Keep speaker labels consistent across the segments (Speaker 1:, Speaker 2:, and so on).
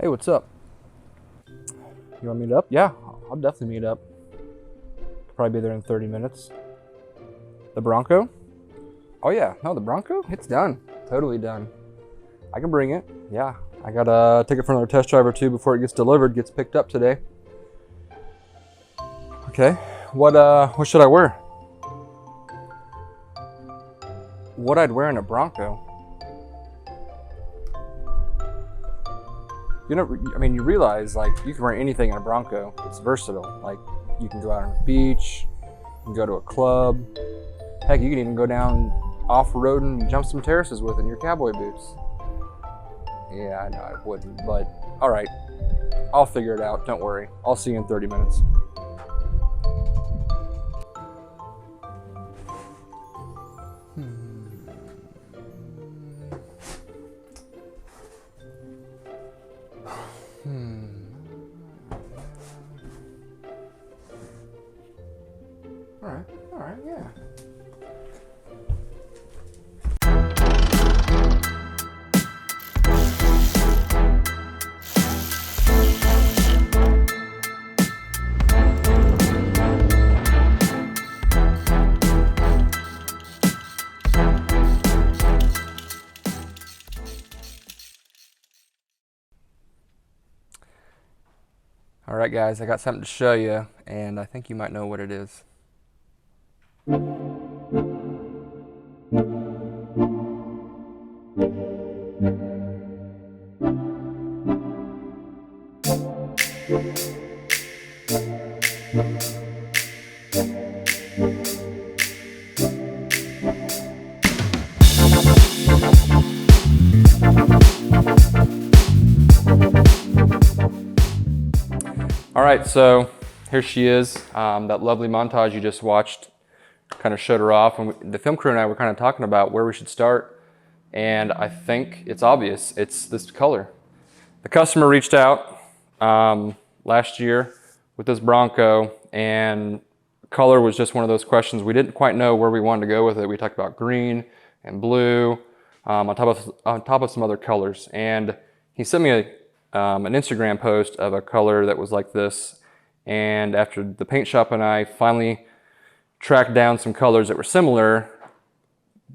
Speaker 1: Hey, what's up? You want to meet up? Yeah, I'll definitely meet up. Probably be there in 30 minutes. The Bronco? Oh yeah, no, the Bronco? It's done. Totally done. I can bring it. Yeah, I gotta take it for another test drive or two before it gets delivered, gets picked up today. Okay, what should I wear? What I'd wear in a Bronco? You know, I mean, you realize like you can wear anything in a Bronco. It's versatile. Like you can go out on the beach, you can go to a club. Heck, you can even go down off-road and jump some terraces with it in your cowboy boots. Yeah, I know I wouldn't, but all right. I'll figure it out, don't worry. I'll see you in 30 minutes. All right, yeah. All right, guys, I got something to show you, and I think you might know what it is. All right, so here she is. That lovely montage you just watched kind of showed her off, and the film crew and I were kind of talking about where we should start, and I think it's obvious. It's this color. The customer reached out last year with this Bronco, and color was just one of those questions. We didn't quite know where we wanted to go with it. We talked about green and blue on top of some other colors, and he sent me an Instagram post of a color that was like this, and after the paint shop and I finally tracked down some colors that were similar,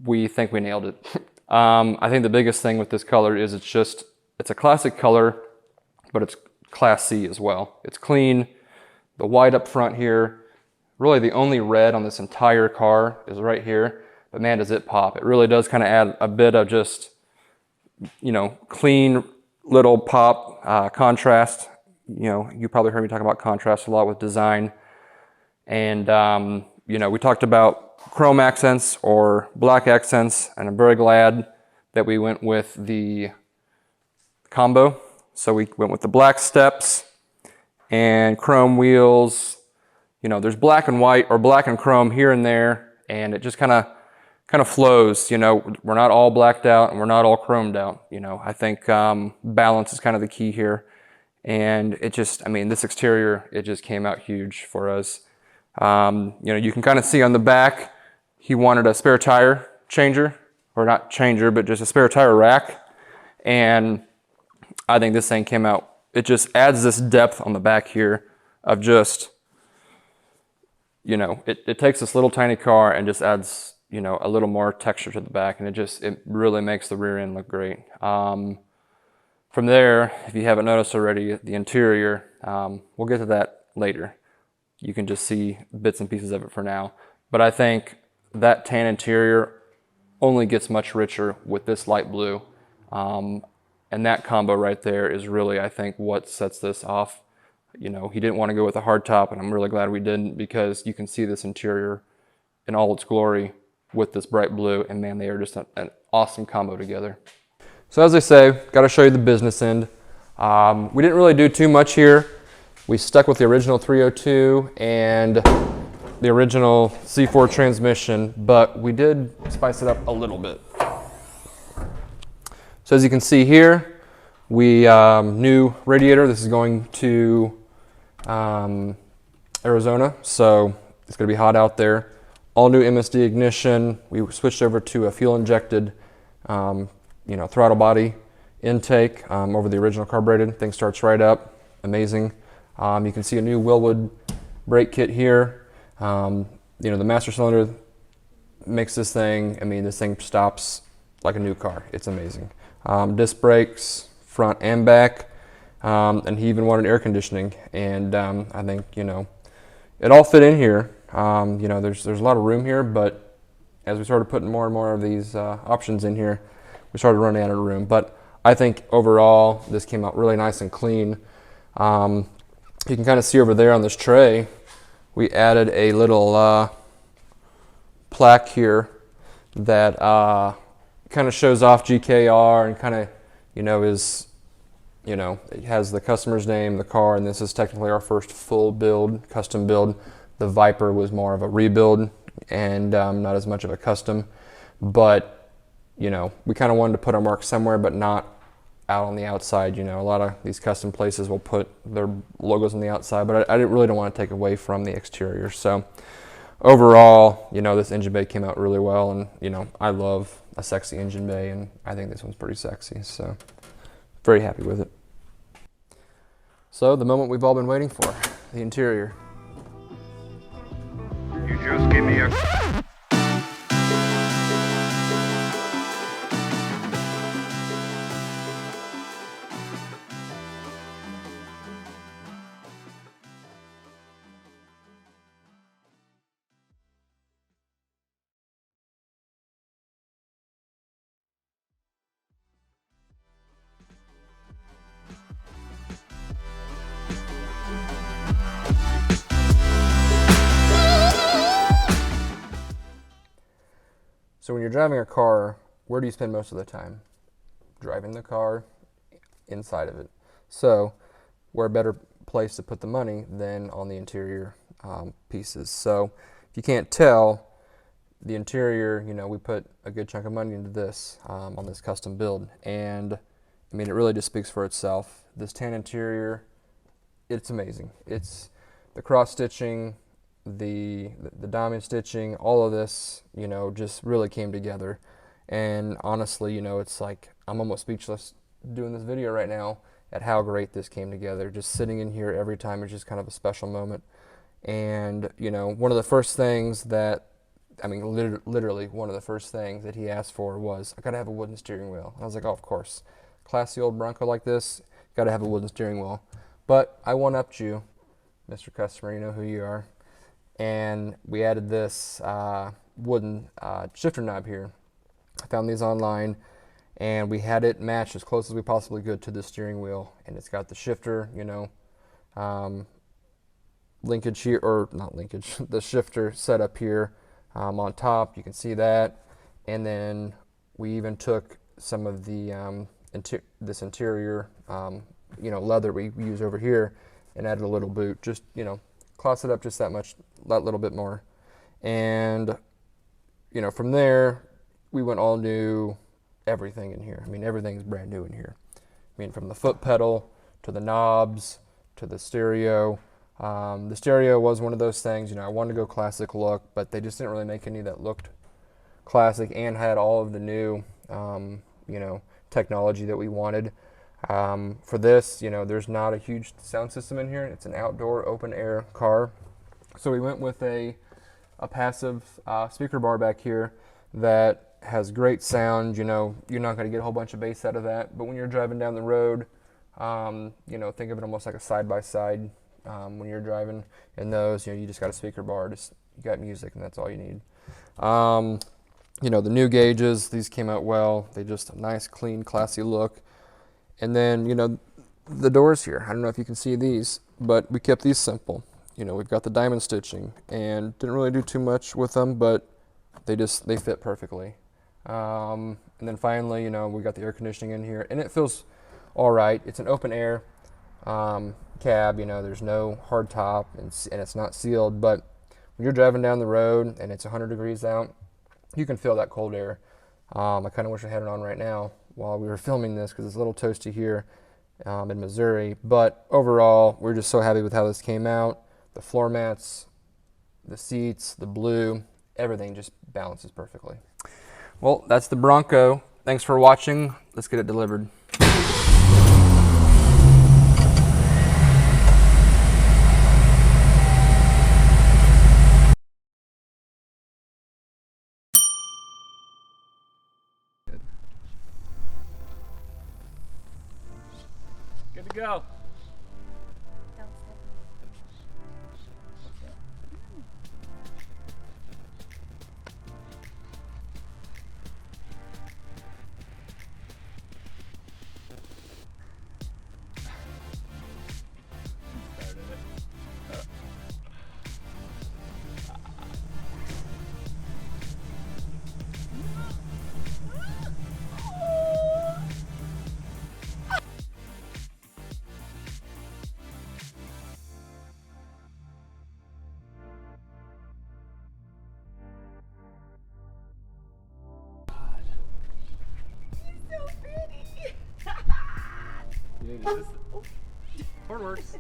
Speaker 1: we think we nailed it. I think the biggest thing with this color is it's a classic color, but it's Class C as well. It's clean, the white up front here, really the only red on this entire car is right here, but man, does it pop. It really does kind of add a bit of just, you know, clean little pop, contrast. You know, you probably heard me talk about contrast a lot with design. And, you know, we talked about chrome accents or black accents, and I'm very glad that we went with the combo. So we went with the black steps and chrome wheels. You know, there's black and white or black and chrome here and there, and it just kind of flows. You know, we're not all blacked out and we're not all chromed out. You know, I think balance is kind of the key here. And it just, I mean, this exterior, it just came out huge for us. You know, you can kind of see on the back, he wanted a spare tire changer, or not changer, but just a spare tire rack. And I think this thing came out, it just adds this depth on the back here of just, you know, it takes this little tiny car and just adds, you know, a little more texture to the back, and it really makes the rear end look great. From there, if you haven't noticed already, the interior, we'll get to that later. You can just see bits and pieces of it for now. But I think that tan interior only gets much richer with this light blue. And that combo right there is really, I think, what sets this off. You know, he didn't want to go with a hard top, and I'm really glad we didn't, because you can see this interior in all its glory with this bright blue, and man, they are just an awesome combo together. So as I say, got to show you the business end. We didn't really do too much here. We stuck with the original 302 and the original C4 transmission, but we did spice it up a little bit. So as you can see here, we new radiator. This is going to Arizona, so it's going to be hot out there. All new MSD ignition. We switched over to a fuel injected, you know, throttle body, intake over the original carbureted. Thing starts right up, amazing. You can see a new Willwood brake kit here. You know, the master cylinder makes this thing, I mean, this thing stops like a new car. It's amazing. Disc brakes, front and back, and he even wanted air conditioning. And I think, you know, it all fit in here. You know, there's a lot of room here, but as we started putting more and more of these options in here, we started running out of room. But I think overall, this came out really nice and clean. You can kind of see over there on this tray, we added a little plaque here that kind of shows off Gkr and kind of, you know, is, you know, it has the customer's name, the car, and this is technically our first full build, custom build. The Viper was more of a rebuild and not as much of a custom, but, you know, we kind of wanted to put our mark somewhere, but not out on the outside. You know, a lot of these custom places will put their logos on the outside, but I really don't want to take away from the exterior. So overall, you know, this engine bay came out really well, and, you know, I love a sexy engine bay, and I think this one's pretty sexy, so very happy with it. So the moment we've all been waiting for, the interior.
Speaker 2: You just give me a...
Speaker 1: So when you're driving a car, where do you spend most of the time? Driving the car, inside of it. So where a better place to put the money than on the interior pieces. So if you can't tell, the interior, you know, we put a good chunk of money into this on this custom build. And I mean, it really just speaks for itself. This tan interior, it's amazing. It's the cross stitching, the diamond stitching, all of this, you know, just really came together. And honestly, you know, it's like I'm almost speechless doing this video right now at how great this came together. Just sitting in here every time is just kind of a special moment. And, you know, one of the first things that, I mean, literally one of the first things that he asked for was, I gotta have a wooden steering wheel. And I was like, oh, of course. Classy old Bronco like this, gotta have a wooden steering wheel. But I one-upped you, Mr. Customer, you know who you are. And we added this wooden shifter knob here. I found these online, and we had it matched as close as we possibly could to the steering wheel. And it's got the shifter, you know, linkage here, or not linkage, the shifter set up here on top. You can see that. And then we even took some of the this interior, you know, leather we use over here, and added a little boot, just, you know, closs it up just that much, that little bit more. And, you know, from there, we went all new, everything in here. I mean, everything's brand new in here. I mean, from the foot pedal to the knobs to the stereo. The stereo was one of those things, you know, I wanted to go classic look, but they just didn't really make any that looked classic and had all of the new, you know, technology that we wanted. For this, you know, there's not a huge sound system in here. It's an outdoor open air car. So we went with a passive speaker bar back here that has great sound. You know, you're not going to get a whole bunch of bass out of that, but when you're driving down the road, you know, think of it almost like a side-by-side. When you're driving in those, you know, you just got a speaker bar, just you got music, and that's all you need. You know, the new gauges, these came out well. They just a nice, clean, classy look. And then, you know, the doors here, I don't know if you can see these, but we kept these simple. You know, we've got the diamond stitching, and didn't really do too much with them, but they fit perfectly. And then finally, you know, we got the air conditioning in here, and it feels all right. It's an open air cab, you know, there's no hard top, and it's not sealed, but when you're driving down the road and it's 100 degrees out, you can feel that cold air. I kind of wish I had it on right now while we were filming this, because it's a little toasty here in Missouri. But overall, we're just so happy with how this came out. The floor mats, the seats, the blue, everything just balances perfectly. Well, that's the Bronco. Thanks for watching. Let's get it delivered. to go. Horn works.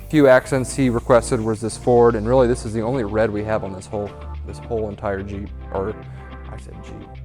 Speaker 1: Few accents he requested was this Ford, and really this is the only red we have on this whole entire Jeep, or I said Jeep.